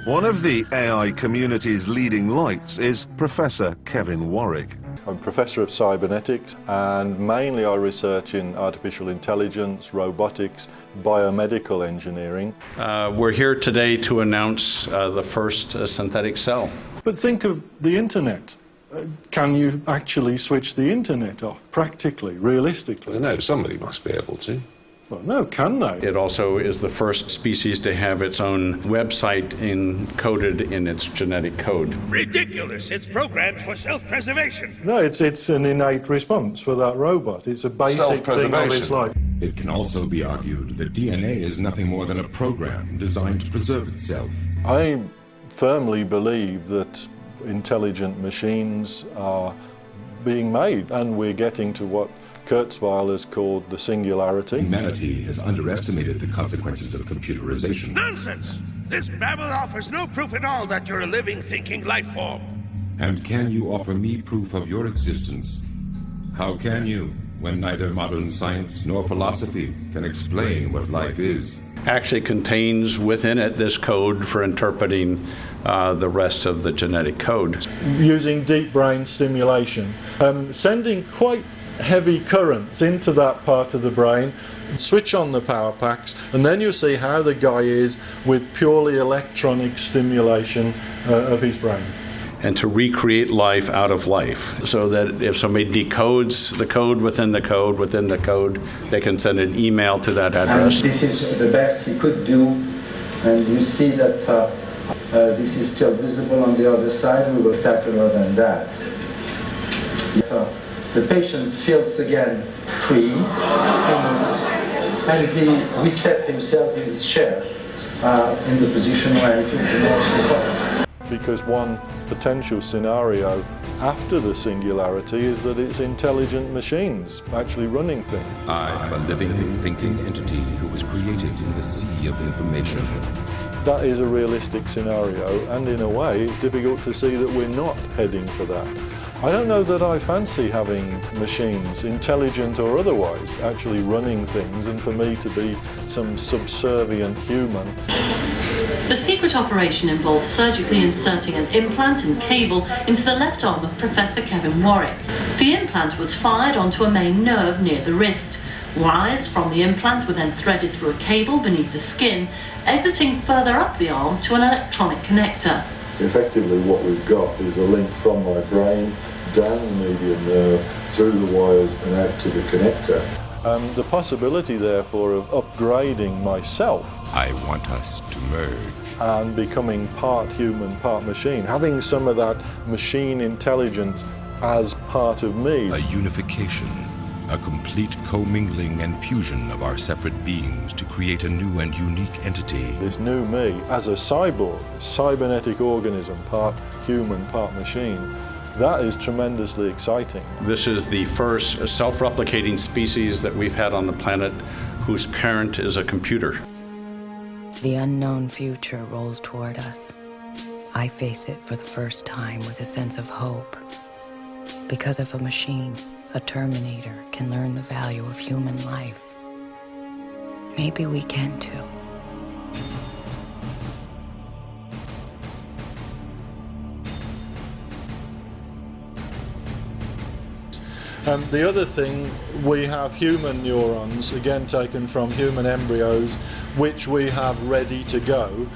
One of the AI community's leading lights is Professor Kevin Warwick. I'm Professor of Cybernetics, and mainly I research in artificial intelligence, robotics, biomedical engineering. We're here today to announce the first synthetic cell. But think of the internet. Can you actually switch the internet off, practically, realistically? I don't know, somebody must be able to. Well, no, can they? It also is the first species to have its own website encoded in its genetic code. Ridiculous! It's programmed for self-preservation. No, it's an innate response for that robot. It's a basic thing of its life. It can also be argued that DNA is nothing more than a program designed to preserve itself. I firmly believe that intelligent machines are being made, and we're getting to what Kurzweil has called the singularity. Humanity has underestimated the consequences of computerization. Nonsense! This babble offers no proof at all that you're a living, thinking life form. And can you offer me proof of your existence? How can you, when neither modern science nor philosophy can explain what life is? Actually contains within it this code for interpreting the rest of the genetic code. Using deep brain stimulation, sending quite heavy currents into that part of the brain, switch on the power packs, and then you'll see how the guy is with purely electronic stimulation of his brain. And to recreate life out of life, so that if somebody decodes the code within the code within the code, they can send an email to that address. And this is the best he could do, and you see that this is still visible on the other side. We will tackle more than that. The patient feels again free, and he reset himself in his chair in the position where he feels the most important. Because one potential scenario after the singularity is that it's intelligent machines actually running things. I am a living, thinking entity who was created in the sea of information. That is a realistic scenario, and in a way it's difficult to see that we're not heading for that. I don't know that I fancy having machines, intelligent or otherwise, actually running things, and for me to be some subservient human. The secret operation involves surgically inserting an implant and cable into the left arm of Professor Kevin Warwick. The implant was fired onto a main nerve near the wrist. Wires from the implant were then threaded through a cable beneath the skin, exiting further up the arm to an electronic connector. Effectively what we've got is a link from my brain down the median nerve, through the wires and out to the connector. The possibility therefore of upgrading myself. I want us to merge. And becoming part human, part machine, having some of that machine intelligence as part of me. A unification, a complete commingling and fusion of our separate beings to create a new and unique entity. This new me as a cyborg, cybernetic organism, part human, part machine. That is tremendously exciting. This is the first self-replicating species that we've had on the planet whose parent is a computer. The unknown future rolls toward us. I face it for the first time with a sense of hope. Because of a machine, a Terminator can learn the value of human life. Maybe we can too. And the other thing, we have human neurons, again taken from human embryos, which we have ready to go.